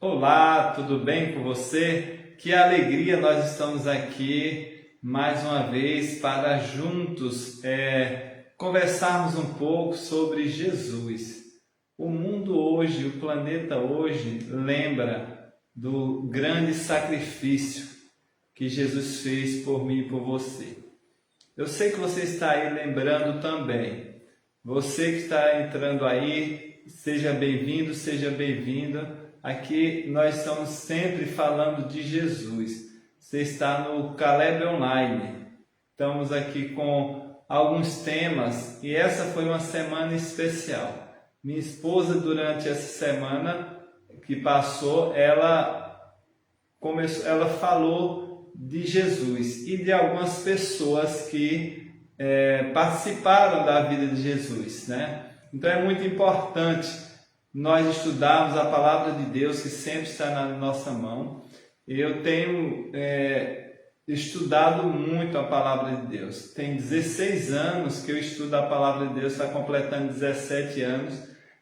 Olá, tudo bem com você? Que alegria nós estamos aqui mais uma vez para juntos conversarmos um pouco sobre Jesus. O mundo hoje, o planeta hoje, lembra do grande sacrifício que Jesus fez por mim e por você. Eu sei que você está aí lembrando também. Você que está entrando aí, seja bem-vindo, seja bem-vinda. Aqui nós estamos sempre falando de Jesus. Você está no Caleb Online. Estamos aqui com alguns temas e essa foi uma semana especial. Minha esposa, durante essa semana que passou, ela falou de Jesus e de algumas pessoas que participaram da vida de Jesus, né? Então é muito importante nós estudarmos a palavra de Deus, que sempre está na nossa mão. Eu tenho estudado muito a palavra de Deus. Tem 16 anos que eu estudo a palavra de Deus, está completando 17 anos.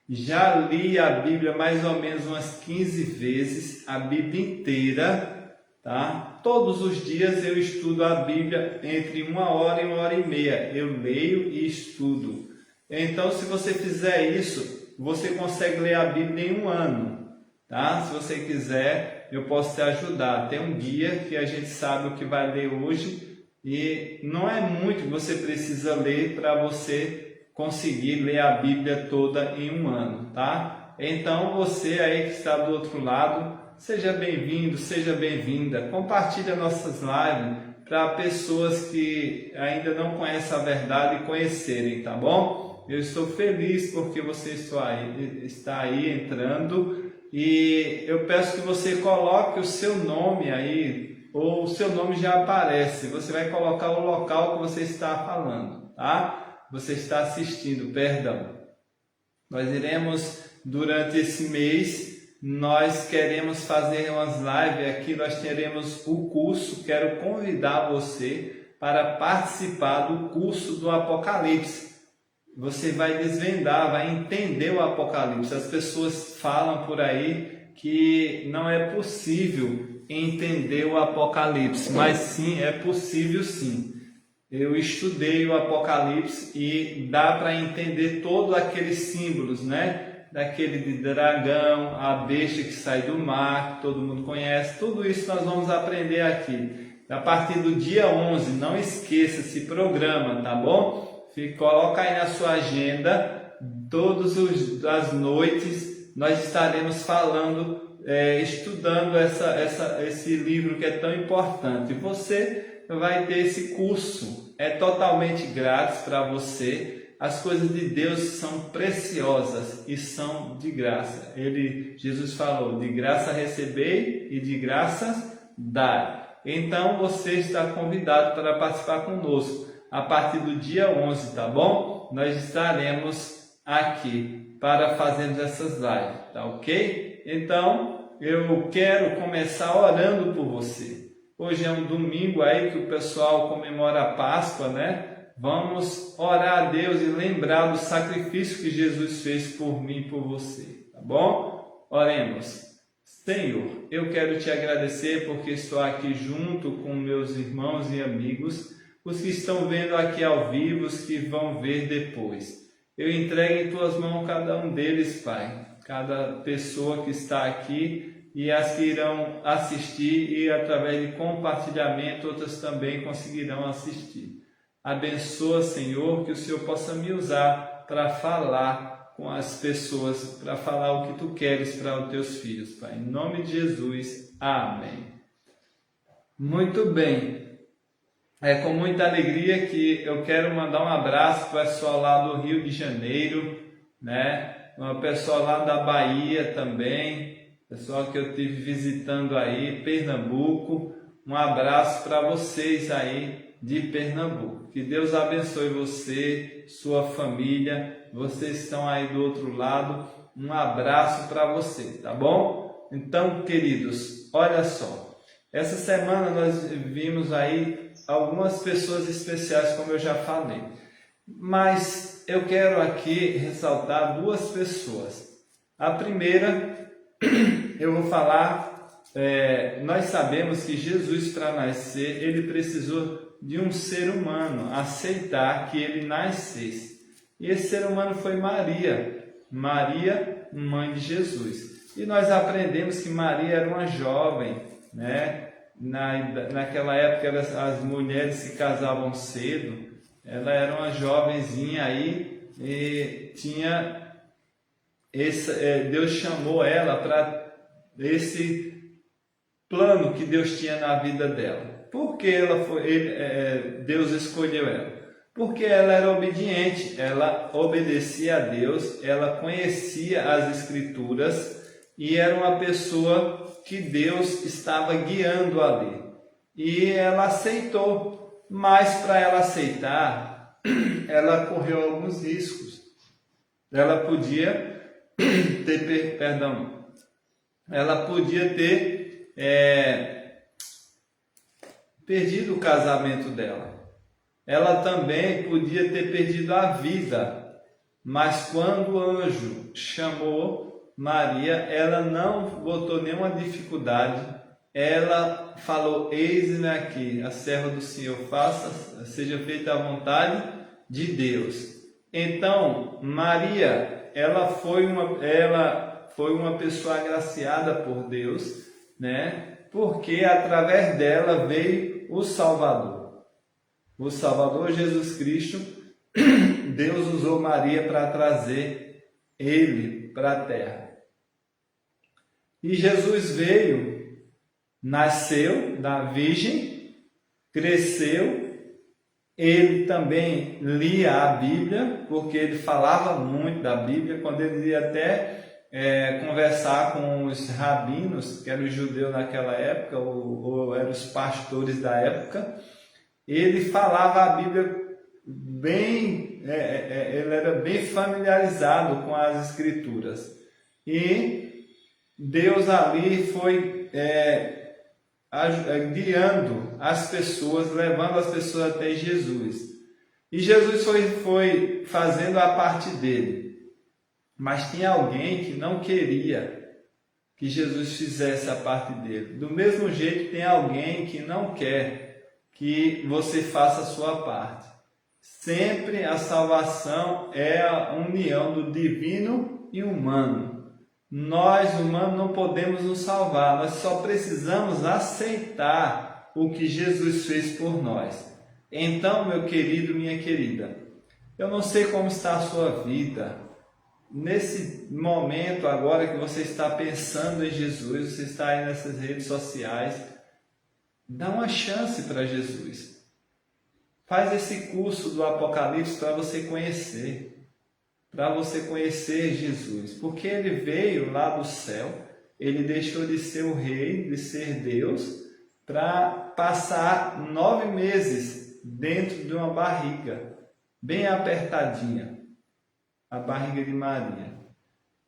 Já li a Bíblia mais ou menos umas 15 vezes, a Bíblia inteira, tá? Todos os dias eu estudo a Bíblia entre 1 hora e 1 hora e meia. Eu leio e estudo. Então, se você fizer isso, você consegue ler a Bíblia em um ano, tá? Se você quiser, eu posso te ajudar. Tem um guia que a gente sabe o que vai ler hoje e não é muito que você precisa ler para você conseguir ler a Bíblia toda em um ano, tá? Então, você aí que está do outro lado, seja bem-vindo, seja bem-vinda. Compartilhe nossas lives para pessoas que ainda não conhecem a verdade conhecerem, tá bom? Eu estou feliz porque você está aí entrando e eu peço que você coloque o seu nome aí, ou o seu nome já aparece. Você vai colocar o local que você está falando, tá? Você está assistindo, perdão. Nós iremos, durante esse mês, nós queremos fazer umas lives aqui, nós teremos o curso. Quero convidar você para participar do curso do Apocalipse. Você vai desvendar, vai entender o Apocalipse. As pessoas falam por aí que não é possível entender o Apocalipse, mas sim, é possível sim. Eu estudei o Apocalipse e dá para entender todos aqueles símbolos, né? Daquele de dragão, a besta que sai do mar, que todo mundo conhece. Tudo isso nós vamos aprender aqui. A partir do dia 11, não esqueça, se programa, tá bom? Coloca aí na sua agenda, todas as noites nós estaremos falando, estudando esse livro que é tão importante. Você vai ter esse curso, é totalmente grátis para você. As coisas de Deus são preciosas e são de graça. Jesus falou, de graça recebei e de graça dai. Então você está convidado para participar conosco. A partir do dia 11, tá bom? Nós estaremos aqui para fazermos essas lives, tá ok? Então, eu quero começar orando por você. Hoje é um domingo aí que o pessoal comemora a Páscoa, né? Vamos orar a Deus e lembrar do sacrifício que Jesus fez por mim e por você, tá bom? Oremos. Senhor, eu quero te agradecer porque estou aqui junto com meus irmãos e amigos, os que estão vendo aqui ao vivo, os que vão ver depois. Eu entrego em tuas mãos cada um deles, Pai, cada pessoa que está aqui e as que irão assistir e através de compartilhamento outras também conseguirão assistir. Abençoa, Senhor, que o Senhor possa me usar para falar com as pessoas, para falar o que Tu queres para os Teus filhos, Pai. Em nome de Jesus, amém. Muito bem. É com muita alegria que eu quero mandar um abraço para o pessoal lá do Rio de Janeiro, né? O pessoal lá da Bahia também, pessoal que eu estive visitando aí, Pernambuco. Um abraço para vocês aí de Pernambuco. Que Deus abençoe você, sua família, vocês estão aí do outro lado. Um abraço para você, tá bom? Então, queridos, olha só. Essa semana nós vimos aí algumas pessoas especiais, como eu já falei. Mas eu quero aqui ressaltar duas pessoas. A primeira eu vou falar, nós sabemos que Jesus, para nascer, ele precisou de um ser humano aceitar que ele nascesse. E esse ser humano foi Maria, mãe de Jesus. E nós aprendemos que Maria era uma jovem, né? Naquela época as mulheres se casavam cedo, ela era uma jovenzinha aí e Deus chamou ela para esse plano que Deus tinha na vida dela. Por que Deus escolheu ela? Porque ela era obediente, ela obedecia a Deus, ela conhecia as Escrituras e era uma pessoa que Deus estava guiando ali. E ela aceitou, mas para ela aceitar, ela correu alguns riscos. Ela podia ter, perdido o casamento dela. Ela também podia ter perdido a vida, mas quando o anjo chamou Maria, ela não botou nenhuma dificuldade, ela falou: eis-me aqui, a serva do Senhor, seja feita a vontade de Deus. Então, Maria, ela foi uma pessoa agraciada por Deus, né? Porque através dela veio o Salvador. O Salvador Jesus Cristo, Deus usou Maria para trazer ele para a terra. E Jesus veio, nasceu da Virgem, cresceu, ele também lia a Bíblia, porque ele falava muito da Bíblia, quando ele ia até conversar com os rabinos, que eram os judeus naquela época, ou eram os pastores da época, ele falava a Bíblia bem, ele era bem familiarizado com as Escrituras. E Deus ali foi guiando as pessoas, levando as pessoas até Jesus. E Jesus foi fazendo a parte dele. Mas tinha alguém que não queria que Jesus fizesse a parte dele. Do mesmo jeito, tem alguém que não quer que você faça a sua parte. Sempre a salvação é a união do divino e humano. Nós, humanos, não podemos nos salvar, nós só precisamos aceitar o que Jesus fez por nós. Então, meu querido, minha querida, eu não sei como está a sua vida. Nesse momento agora que você está pensando em Jesus, você está aí nessas redes sociais, dá uma chance para Jesus. Faz esse curso do Apocalipse para você conhecer Jesus, porque ele veio lá do céu, ele deixou de ser o rei, de ser Deus, para passar 9 meses dentro de uma barriga, bem apertadinha, a barriga de Maria.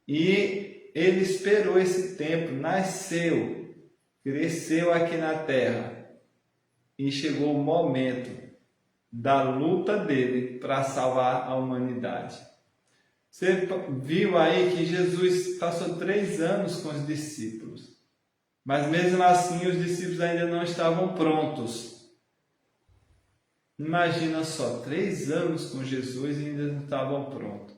E ele esperou esse tempo, nasceu, cresceu aqui na terra, e chegou o momento da luta dele para salvar a humanidade. Você viu aí que Jesus passou 3 anos com os discípulos, mas mesmo assim os discípulos ainda não estavam prontos. Imagina só, 3 anos com Jesus e ainda não estavam prontos.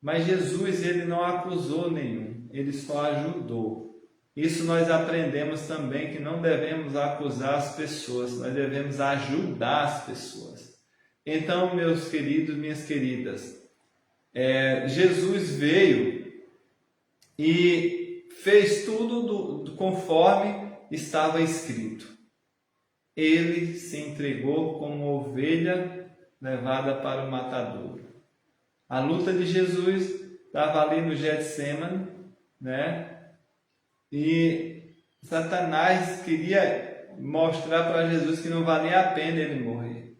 Mas Jesus, ele não acusou nenhum, ele só ajudou. Isso nós aprendemos também, que não devemos acusar as pessoas, nós devemos ajudar as pessoas. Então, meus queridos, minhas queridas, Jesus veio e fez tudo conforme estava escrito. Ele se entregou como ovelha levada para o matadouro. A luta de Jesus estava ali no Getsemane, né? E Satanás queria mostrar para Jesus que não valia a pena ele morrer.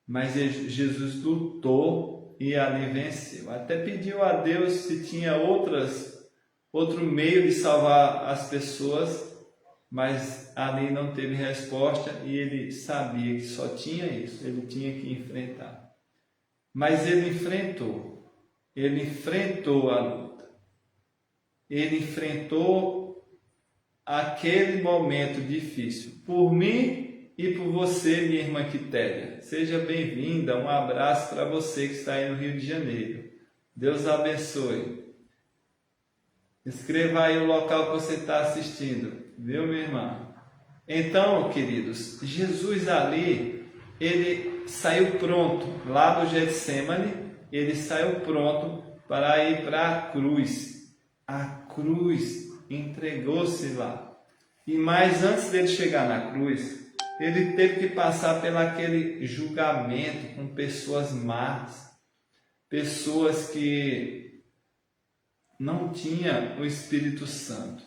Mas Jesus lutou e ali venceu. Até pediu a Deus se tinha outro meio de salvar as pessoas, mas ali não teve resposta e ele sabia que só tinha isso, ele tinha que enfrentar. Mas ele enfrentou a luta. Ele enfrentou aquele momento difícil, por mim e por você, minha irmã Quitéria. Seja bem-vinda, um abraço para você que está aí no Rio de Janeiro. Deus abençoe. Escreva aí o local que você está assistindo, viu, minha irmã? Então, queridos, Jesus ali, ele saiu pronto, lá do Getsemane, ele saiu pronto para ir para a cruz. A cruz, entregou-se lá. E mais antes dele chegar na cruz, ele teve que passar pelaquele julgamento com pessoas más, pessoas que não tinham o Espírito Santo.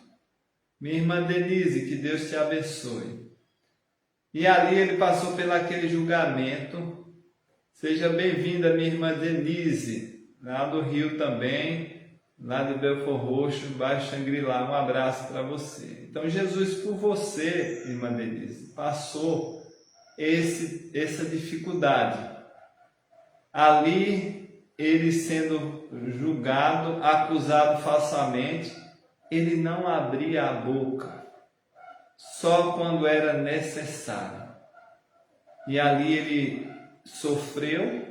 Minha irmã Denise, que Deus te abençoe. E ali ele passou pelaquele julgamento. Seja bem-vinda, minha irmã Denise, lá do Rio também, lá de Belfort Roxo, baixo Xangri-Lá. Um abraço para você. Então, Jesus, por você, irmã Denise, passou essa dificuldade. Ali, ele sendo julgado, acusado falsamente, ele não abria a boca, só quando era necessário. E ali ele sofreu,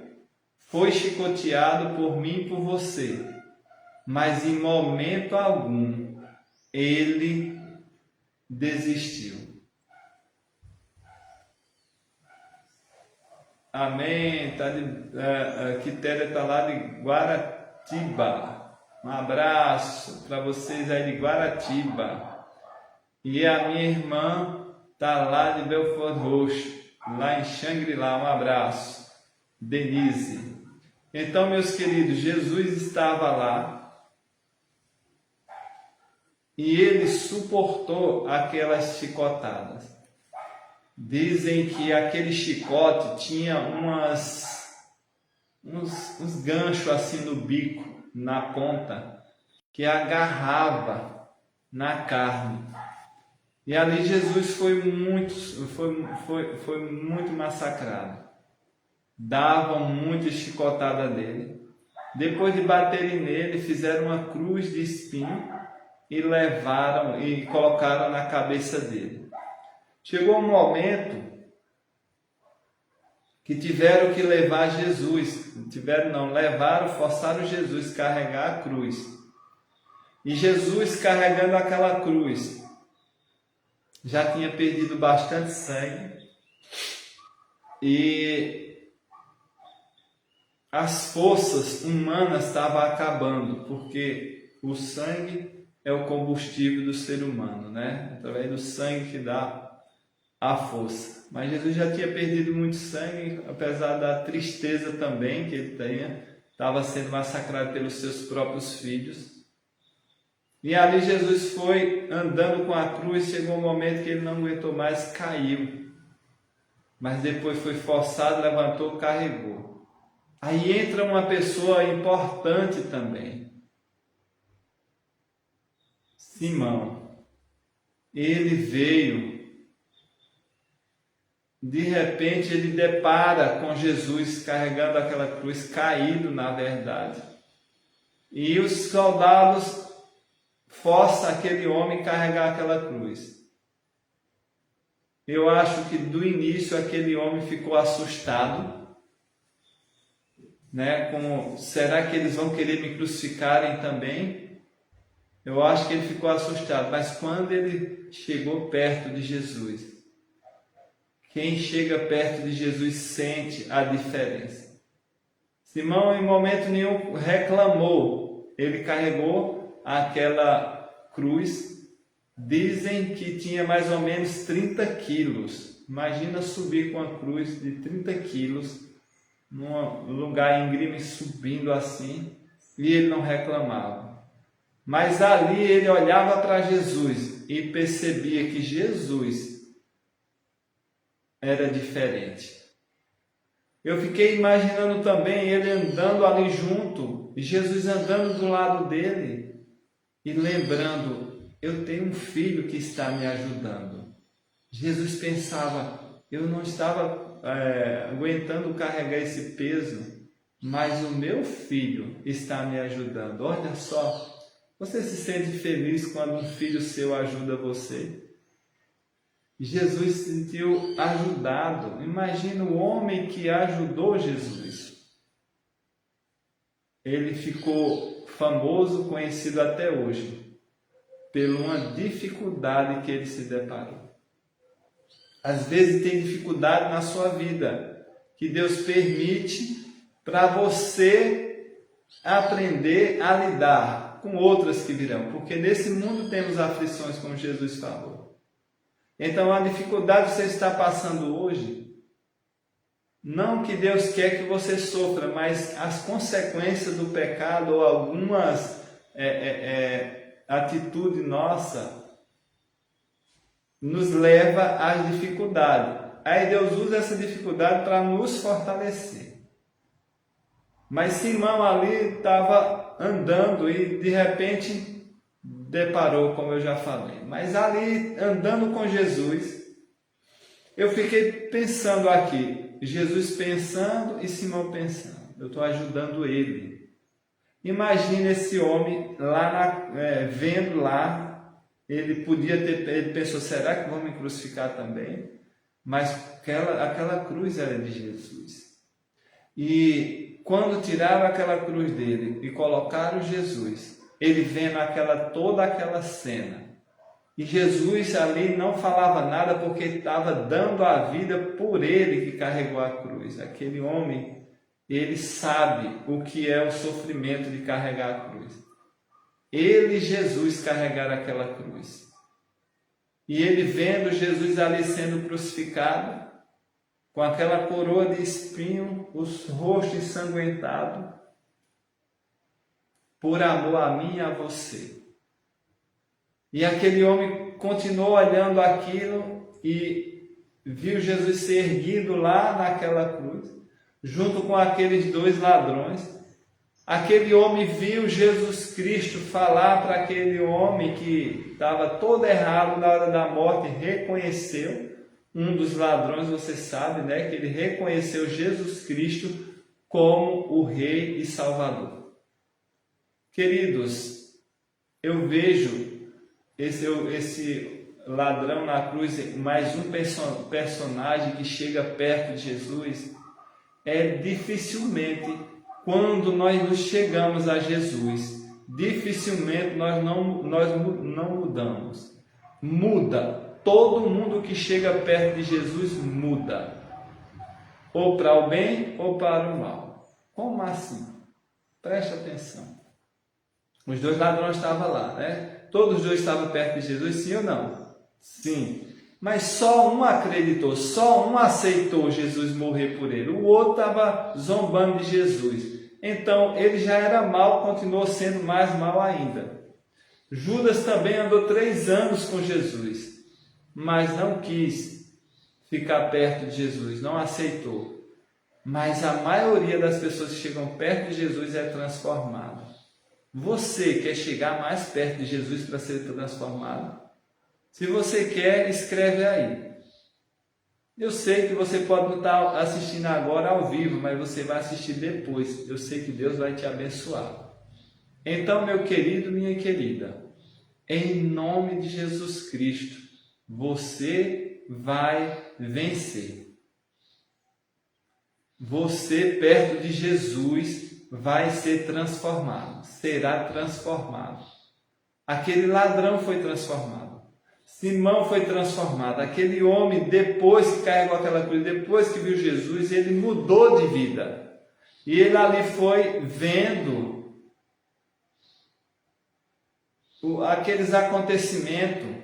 foi chicoteado por mim e por você, mas em momento algum ele desistiu. Amém. Quitéria está lá de Guaratiba. Um abraço para vocês aí de Guaratiba. E a minha irmã está lá de Belfort Roxo, lá em Xangri-Lá. Um abraço. Denise. Então, meus queridos, Jesus estava lá e ele suportou aquelas chicotadas. Dizem que aquele chicote tinha uns ganchos assim no bico, na ponta, que agarrava na carne. E ali Jesus foi muito massacrado. Davam muita chicotada nele. Depois de baterem nele, fizeram uma cruz de espinho e levaram e colocaram na cabeça dele. Chegou um momento que tiveram que levar Jesus, forçaram Jesus a carregar a cruz. E Jesus carregando aquela cruz, já tinha perdido bastante sangue e as forças humanas estavam acabando, porque o sangue é o combustível do ser humano, né? Através do sangue que dá a força. Mas Jesus já tinha perdido muito sangue, apesar da tristeza também que ele estava sendo massacrado pelos seus próprios filhos. E ali Jesus foi andando com a cruz, chegou um momento que ele não aguentou mais, caiu. Mas depois foi forçado, levantou, carregou. Aí entra uma pessoa importante também. Simão. Ele veio. De repente ele depara com Jesus carregando aquela cruz, caído na verdade. E os soldados forçam aquele homem a carregar aquela cruz. Eu acho que do início aquele homem ficou assustado, né? Como, será que eles vão querer me crucificarem também? Eu acho que ele ficou assustado, mas quando ele chegou perto de Jesus, quem chega perto de Jesus sente a diferença. Simão, em momento nenhum, reclamou. Ele carregou aquela cruz. Dizem que tinha mais ou menos 30 quilos. Imagina subir com a cruz de 30 quilos num lugar íngreme, subindo assim. E ele não reclamava. Mas ali ele olhava para Jesus e percebia que Jesus era diferente. Eu fiquei imaginando também ele andando ali junto, e Jesus andando do lado dele, e lembrando, eu tenho um filho que está me ajudando. Jesus pensava, eu não estava aguentando carregar esse peso, mas o meu filho está me ajudando. Olha só, Você se sente feliz quando um filho seu ajuda você? Jesus se sentiu ajudado. Imagina o homem que ajudou Jesus. Ele ficou famoso, conhecido até hoje, por uma dificuldade que ele se deparou. Às vezes tem dificuldade na sua vida, que Deus permite para você aprender a lidar com outras que virão. Porque nesse mundo temos aflições, como Jesus falou. Então a dificuldade que você está passando hoje, não que Deus quer que você sofra, mas as consequências do pecado ou algumas atitudes nossas nos leva às dificuldades. Aí Deus usa essa dificuldade para nos fortalecer. Mas Simão ali estava andando e de repente deparou, como eu já falei. Mas ali andando com Jesus, eu fiquei pensando aqui, Jesus pensando e Simão pensando. Eu estou ajudando ele. Imagina esse homem lá vendo lá. Ele pensou, será que vão me crucificar também? Mas aquela cruz era de Jesus. E quando tiraram aquela cruz dele e colocaram Jesus, ele vendo toda aquela cena. E Jesus ali não falava nada porque estava dando a vida por ele que carregou a cruz. Aquele homem, ele sabe o que é o sofrimento de carregar a cruz. Ele e Jesus carregaram aquela cruz. E ele vendo Jesus ali sendo crucificado, com aquela coroa de espinho, os rostos ensanguentados, por amor a mim e a você. E aquele homem continuou olhando aquilo e viu Jesus ser erguido lá naquela cruz, junto com aqueles dois ladrões. Aquele homem viu Jesus Cristo falar para aquele homem que estava todo errado na hora da morte, reconheceu, um dos ladrões, você sabe, né, que ele reconheceu Jesus Cristo como o Rei e Salvador. Queridos, eu vejo esse ladrão na cruz, mais um personagem que chega perto de Jesus, dificilmente, quando nós nos chegamos a Jesus, dificilmente nós não mudamos. Muda. Todo mundo que chega perto de Jesus muda. Ou para o bem ou para o mal. Como assim? Preste atenção. Os dois ladrões estavam lá, né? Todos os dois estavam perto de Jesus, sim ou não? Sim. Mas só um acreditou, só um aceitou Jesus morrer por ele. O outro estava zombando de Jesus. Então, ele já era mau, continuou sendo mais mau ainda. Judas também andou 3 anos com Jesus, mas não quis ficar perto de Jesus, não aceitou. Mas a maioria das pessoas que chegam perto de Jesus é transformada. Você quer chegar mais perto de Jesus para ser transformado? Se você quer, escreve aí. Eu sei que você pode não estar assistindo agora ao vivo, mas você vai assistir depois. Eu sei que Deus vai te abençoar. Então, meu querido, minha querida, em nome de Jesus Cristo, você vai vencer. Você, perto de Jesus, vai ser transformado, será transformado. Aquele ladrão foi transformado. Simão foi transformado. Aquele homem, depois que carregou aquela cruz, depois que viu Jesus, ele mudou de vida. E ele ali foi vendo aqueles acontecimentos.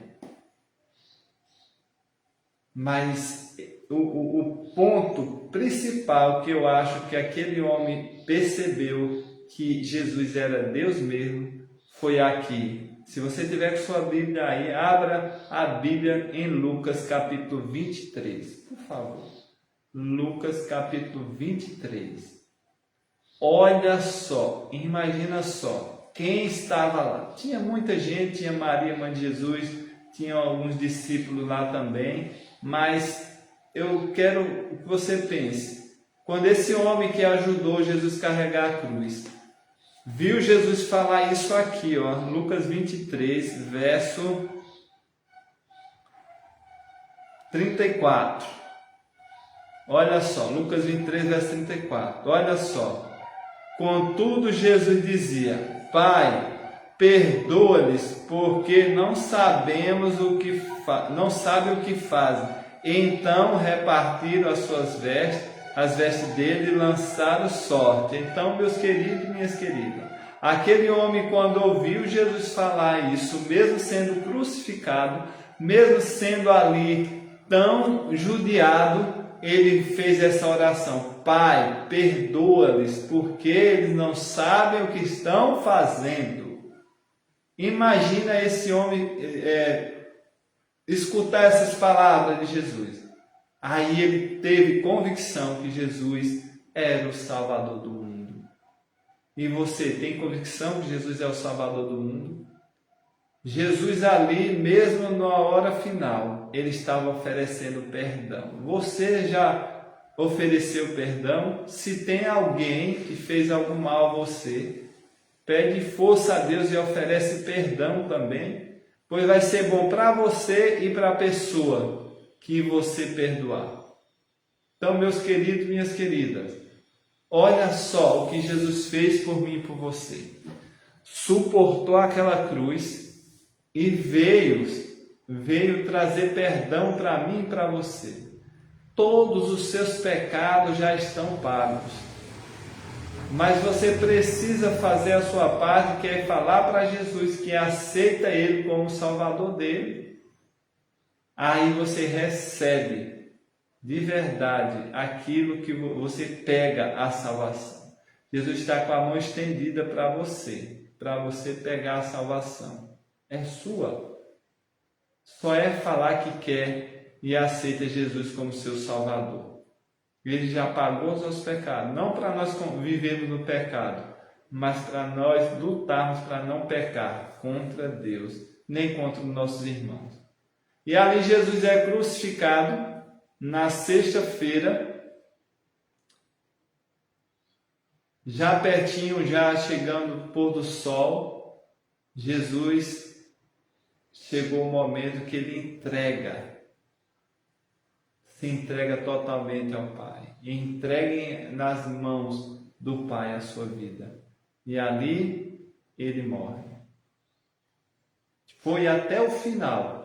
Mas o ponto principal que eu acho que aquele homem percebeu que Jesus era Deus mesmo, foi aqui. Se você tiver com sua Bíblia aí, abra a Bíblia em Lucas capítulo 23, por favor. Lucas capítulo 23. Olha só, imagina só, quem estava lá? Tinha muita gente, tinha Maria, mãe de Jesus, tinha alguns discípulos lá também, mas eu quero que você pense, quando esse homem que ajudou Jesus a carregar a cruz, viu Jesus falar isso aqui, ó, Lucas 23, verso 34. Olha só, Lucas 23, verso 34. Olha só. Contudo, Jesus dizia: Pai, perdoa-lhes, porque não sabemos não sabem o que fazem. Então repartiram as suas vestes, as vestes dele, e lançaram sorte. Então, meus queridos e minhas queridas, aquele homem, quando ouviu Jesus falar isso, mesmo sendo crucificado, mesmo sendo ali tão judiado, ele fez essa oração: Pai, perdoa-lhes, porque eles não sabem o que estão fazendo. Imagina esse homem escutar essas palavras de Jesus. Aí ele teve convicção que Jesus era o Salvador do mundo. E você tem convicção que Jesus é o Salvador do mundo? Jesus ali, mesmo na hora final, ele estava oferecendo perdão. Você já ofereceu perdão? Se tem alguém que fez algum mal a você, pede força a Deus e oferece perdão também, pois vai ser bom para você e para a pessoa que você perdoar. Então, meus queridos e minhas queridas, olha só o que Jesus fez por mim e por você. Suportou aquela cruz e veio trazer perdão para mim e para você. Todos os seus pecados já estão pagos. Mas você precisa fazer a sua parte, que é falar para Jesus que aceita Ele como Salvador dele. Aí você recebe de verdade aquilo que você pega, a salvação. Jesus está com a mão estendida para você pegar a salvação. É sua. Só é falar que quer e aceita Jesus como seu Salvador. Ele já pagou os nossos pecados, não para nós vivermos no pecado, mas para nós lutarmos para não pecar contra Deus, nem contra os nossos irmãos. E ali Jesus é crucificado na sexta-feira, já pertinho, já chegando o pôr do sol. Jesus chegou o momento que ele se entrega totalmente ao Pai. E entregue nas mãos do Pai a sua vida. E ali ele morre. Foi até o final.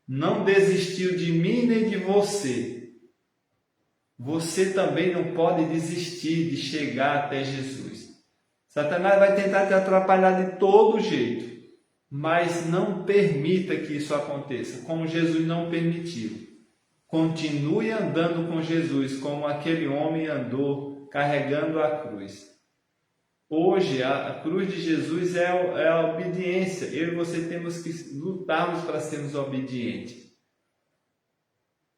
Não desistiu de mim nem de você. Você também não pode desistir de chegar até Jesus. Satanás vai tentar te atrapalhar de todo jeito, mas não permita que isso aconteça, como Jesus não permitiu. Continue andando com Jesus, como aquele homem andou, carregando a cruz. Hoje, a cruz de Jesus é a obediência. Eu e você temos que lutarmos para sermos obedientes.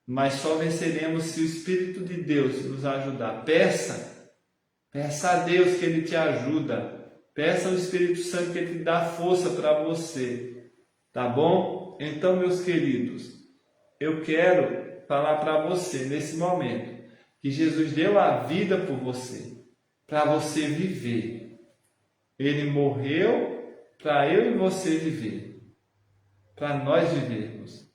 Mas só venceremos se o Espírito de Deus nos ajudar. Peça a Deus que Ele te ajuda. Peça ao Espírito Santo que Ele te dá força para você. Tá bom? Então, meus queridos, eu quero falar para você nesse momento que Jesus deu a vida por você, para você viver. Ele morreu para eu e você viver, para nós vivermos.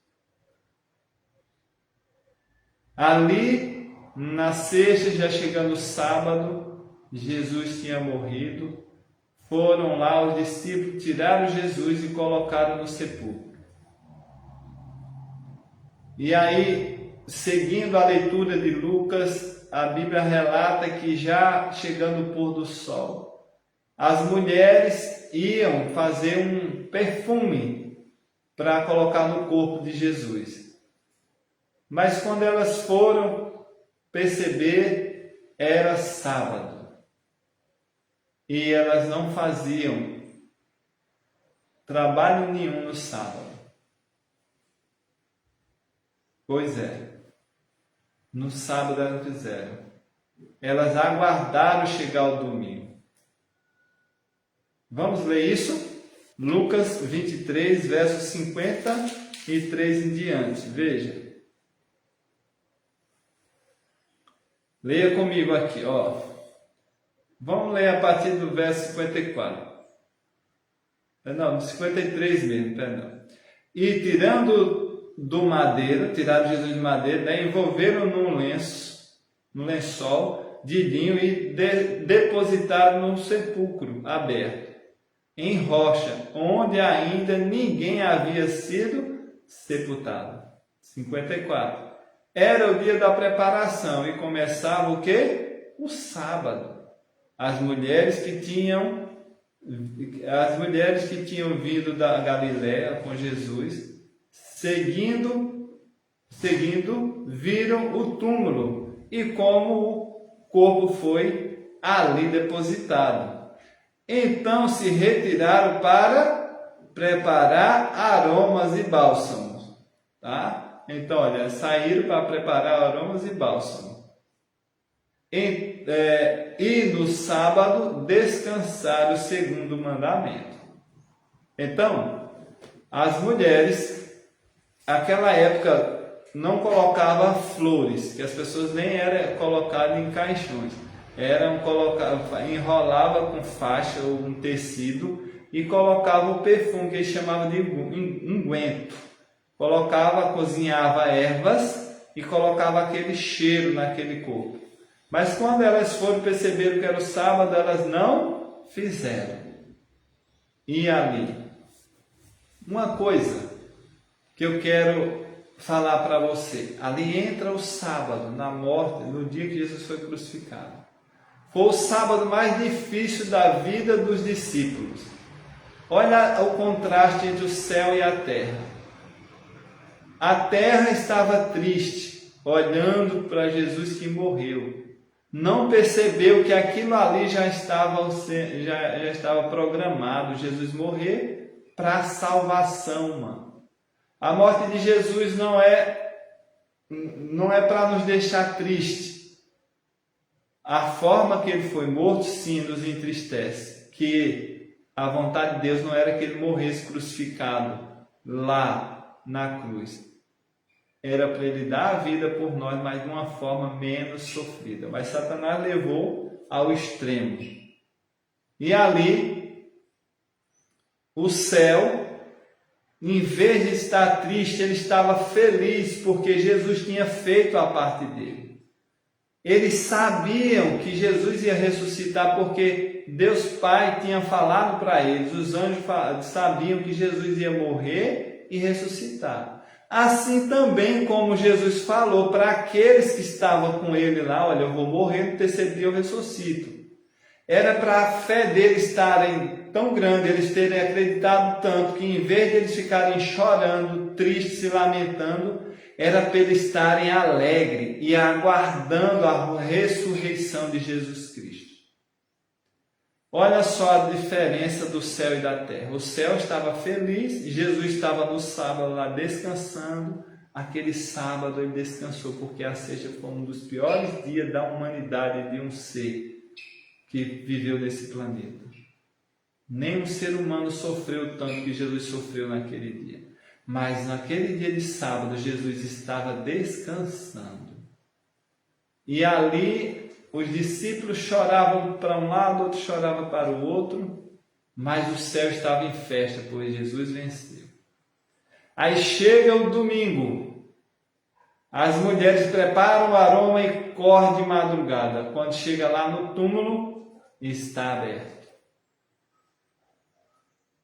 Ali, na sexta, já chegando o sábado, Jesus tinha morrido. Foram lá os discípulos, tiraram Jesus e colocaram no sepulcro. E aí, seguindo a leitura de Lucas, a Bíblia relata que já chegando o pôr do sol, as mulheres iam fazer um perfume para colocar no corpo de Jesus. Mas quando elas foram perceber, era sábado. E elas não faziam trabalho nenhum no sábado. Pois é, no sábado elas fizeram. Elas aguardaram chegar o domingo. Vamos ler isso? Lucas 23, versos 53 em diante. Veja. Leia comigo aqui, ó. Vamos ler a partir do verso 54. Não, 53 mesmo, perdão. E tiraram Jesus de madeira, né, envolveram num lençol de linho e depositaram num sepulcro aberto, em rocha, onde ainda ninguém havia sido sepultado. 54. Era o dia da preparação e começava o quê? O sábado. As mulheres que tinham vindo da Galiléia com Jesus, seguindo, viram o túmulo e como o corpo foi ali depositado. Então se retiraram para preparar aromas e bálsamos. Tá? Então, olha, saíram para preparar aromas e bálsamos. E no sábado descansaram segundo o mandamento. Então, as mulheres, naquela época, não colocavam flores, que as pessoas nem eram colocadas em caixões. Enrolava com faixa ou um tecido e colocava o perfume que eles chamavam de unguento. Cozinhava ervas e colocava aquele cheiro naquele corpo. Mas quando elas perceberam que era o sábado, elas não fizeram. E ali, uma coisa que eu quero falar para você, ali entra o sábado, na morte, no dia que Jesus foi crucificado. Foi o sábado mais difícil da vida dos discípulos. Olha o contraste entre o céu e a terra. A terra estava triste, olhando para Jesus que morreu. Não percebeu que aquilo ali já estava programado, Jesus morrer para a salvação humana. A morte de Jesus não é para nos deixar tristes. A forma que ele foi morto, sim, nos entristece. Que a vontade de Deus não era que ele morresse crucificado lá na cruz. Era para ele dar a vida por nós, mas de uma forma menos sofrida. Mas Satanás levou ao extremo. E ali, o céu, em vez de estar triste, ele estava feliz, porque Jesus tinha feito a parte dele. Eles sabiam que Jesus ia ressuscitar, porque Deus Pai tinha falado para eles. Os anjos sabiam que Jesus ia morrer e ressuscitar. Assim também como Jesus falou para aqueles que estavam com ele lá, olha, eu vou morrer, no terceiro dia eu ressuscito. Era para a fé deles estarem tão grande, eles terem acreditado tanto, que em vez de eles ficarem chorando, tristes, se lamentando, era para eles estarem alegres e aguardando a ressurreição de Jesus Cristo. Olha só a diferença do céu e da terra. O céu estava feliz, Jesus estava no sábado lá descansando. Aquele sábado ele descansou, porque a sexta foi um dos piores dias da humanidade, de um ser que viveu nesse planeta. Nem um ser humano sofreu tanto que Jesus sofreu naquele dia. Mas naquele dia de sábado, Jesus estava descansando. E ali os discípulos choravam para um lado, outro chorava para o outro, mas o céu estava em festa, pois Jesus venceu. Aí chega o domingo, as mulheres preparam o aroma e correm de madrugada. Quando chega lá no túmulo, está aberto.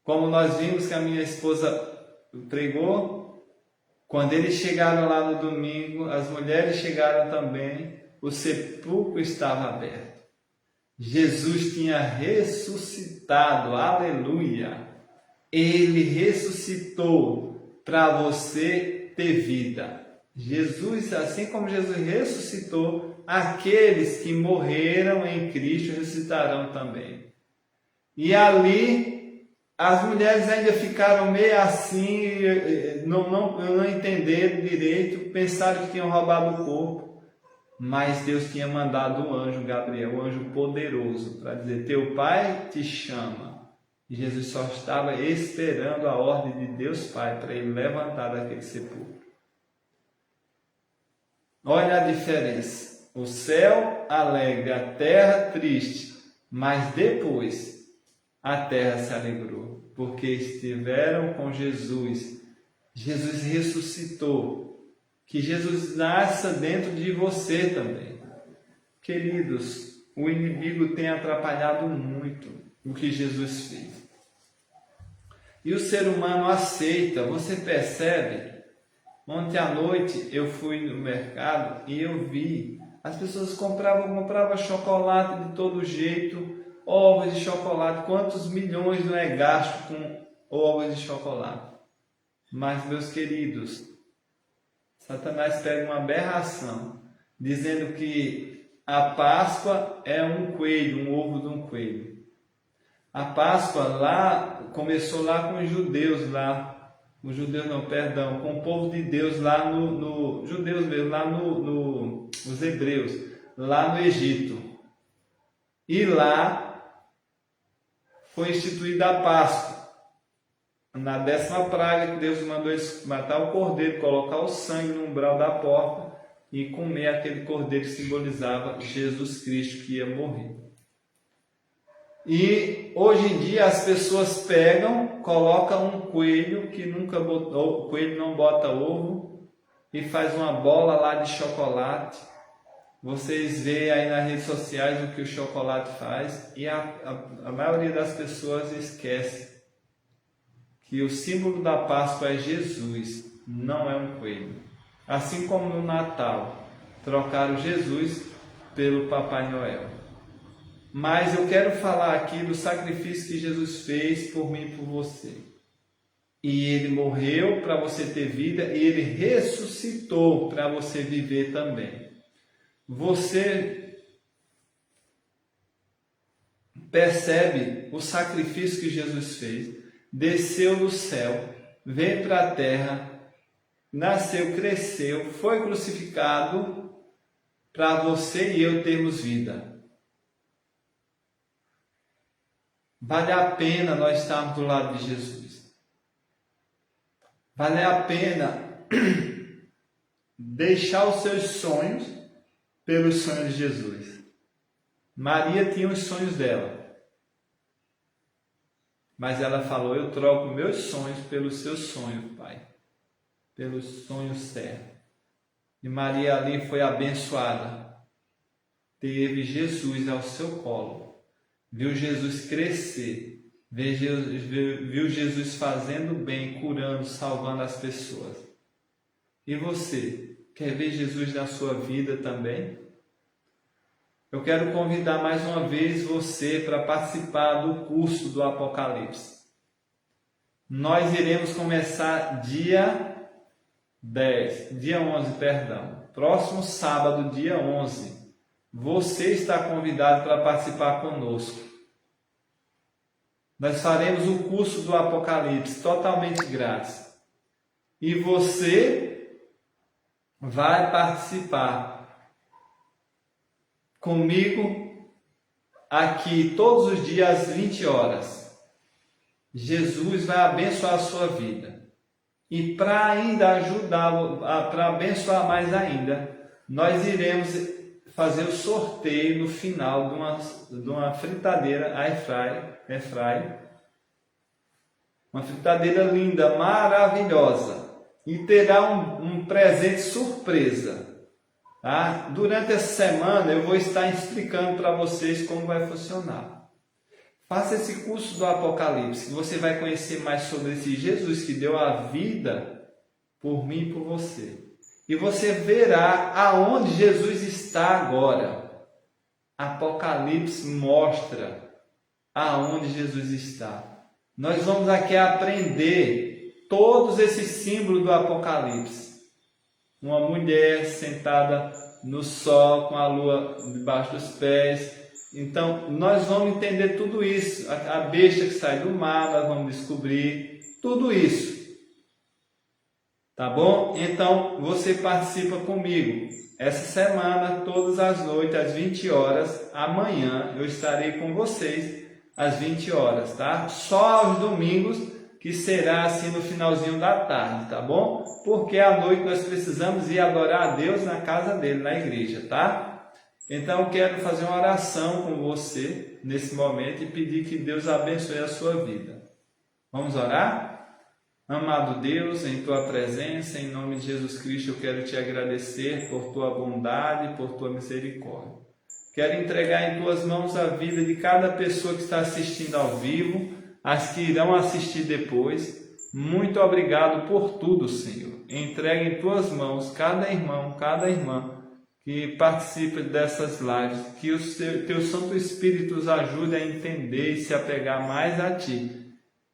Como nós vimos que a minha esposa pregou, quando eles chegaram lá no domingo, as mulheres chegaram também, o sepulcro estava aberto. Jesus tinha ressuscitado, aleluia! Ele ressuscitou para você ter vida. Jesus, assim como Jesus ressuscitou, aqueles que morreram em Cristo ressuscitarão também. E ali, as mulheres ainda ficaram meio assim, não entenderam direito, pensaram que tinham roubado o corpo. Mas Deus tinha mandado o anjo Gabriel, o anjo poderoso, para dizer: teu pai te chama. E Jesus só estava esperando a ordem de Deus Pai para ele levantar daquele sepulcro. Olha a diferença. O céu alegre, a terra triste, mas depois a terra se alegrou, porque estiveram com Jesus. Jesus ressuscitou. Que Jesus nasça dentro de você também. Queridos, o inimigo tem atrapalhado muito o que Jesus fez. E o ser humano aceita, você percebe? Ontem à noite eu fui no mercado e eu vi, as pessoas compravam chocolate de todo jeito, ovos de chocolate, quantos milhões não é gasto com ovos de chocolate? Mas, meus queridos, Satanás pega uma aberração, dizendo que a Páscoa é um coelho, um ovo de um coelho. A Páscoa lá começou lá com os judeus com o povo de Deus lá os hebreus, lá no Egito. E lá foi instituída a Páscoa. Na 10ª praga que Deus mandou matar o cordeiro, colocar o sangue no umbral da porta e comer aquele cordeiro que simbolizava Jesus Cristo que ia morrer. E hoje em dia as pessoas colocam um coelho que nunca botou, o coelho não bota ovo, e faz uma bola lá de chocolate. Vocês veem aí nas redes sociais o que o chocolate faz, e a maioria das pessoas esquece que o símbolo da Páscoa é Jesus, não é um coelho. Assim como no Natal, trocaram Jesus pelo Papai Noel. Mas eu quero falar aqui do sacrifício que Jesus fez por mim e por você. E Ele morreu para você ter vida e Ele ressuscitou para você viver também. Você percebe o sacrifício que Jesus fez? Desceu do céu, veio para a terra, nasceu, cresceu, foi crucificado para você e eu termos vida. Vale a pena nós estarmos do lado de Jesus. Vale a pena deixar os seus sonhos pelos sonhos de Jesus. Maria tinha os sonhos dela. Mas ela falou, eu troco meus sonhos pelos seus sonhos, Pai. Pelos sonhos certos. E Maria ali foi abençoada. Teve Jesus ao seu colo. Viu Jesus crescer. Viu Jesus fazendo bem, curando, salvando as pessoas. E você? Quer ver Jesus na sua vida também? Eu quero convidar mais uma vez você para participar do curso do Apocalipse. Nós iremos começar dia 11, próximo sábado, dia 11. Você está convidado para participar conosco. Nós faremos o curso do Apocalipse totalmente grátis. E você vai participar comigo aqui todos os dias às 20 horas. Jesus vai abençoar a sua vida. E para ainda ajudá-lo, para abençoar mais ainda, nós iremos fazer o sorteio no final de uma fritadeira air fry. Uma fritadeira linda, maravilhosa. E terá um presente surpresa. Tá? Durante essa semana eu vou estar explicando para vocês como vai funcionar. Faça esse curso do Apocalipse, que você vai conhecer mais sobre esse Jesus que deu a vida por mim e por você. E você verá aonde Jesus está agora. Apocalipse mostra aonde Jesus está. Nós vamos aqui aprender todos esses símbolos do Apocalipse. Uma mulher sentada no sol com a lua debaixo dos pés. Então, nós vamos entender tudo isso. A besta que sai do mar, nós vamos descobrir tudo isso. Tá bom? Então, você participa comigo. Essa semana, todas as noites, às 20 horas. Amanhã, eu estarei com vocês às 20 horas, tá? Só aos domingos, que será assim no finalzinho da tarde, tá bom? Porque à noite nós precisamos ir adorar a Deus na casa dele, na igreja, tá? Então eu quero fazer uma oração com você, nesse momento e pedir que Deus abençoe a sua vida. Vamos orar? Amado Deus, em Tua presença, em nome de Jesus Cristo, eu quero Te agradecer por Tua bondade e por Tua misericórdia. Quero entregar em Tuas mãos a vida de cada pessoa que está assistindo ao vivo, as que irão assistir depois. Muito obrigado por tudo, Senhor. Entrega em Tuas mãos cada irmão, cada irmã que participa dessas lives, que o Teu Santo Espírito os ajude a entender e se apegar mais a Ti,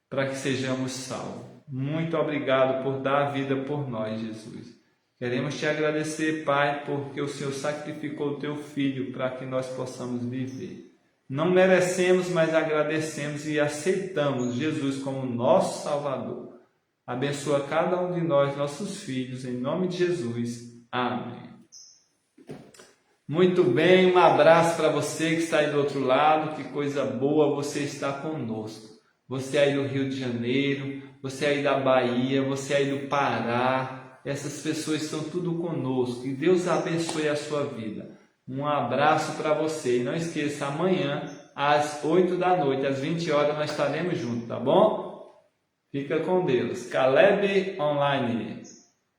para que sejamos salvos. Muito obrigado por dar a vida por nós, Jesus. Queremos Te agradecer, Pai, porque o Senhor sacrificou o Teu Filho para que nós possamos viver. Não merecemos, mas agradecemos e aceitamos Jesus como nosso Salvador. Abençoa cada um de nós, nossos filhos, em nome de Jesus. Amém. Muito bem, um abraço para você que está aí do outro lado. Que coisa boa você está conosco. Você aí do Rio de Janeiro, você aí da Bahia, você aí do Pará, essas pessoas estão tudo conosco, que Deus abençoe a sua vida. Um abraço para você e não esqueça, amanhã às 8 da noite, às 20 horas nós estaremos juntos, tá bom? Fica com Deus. Caleb Online.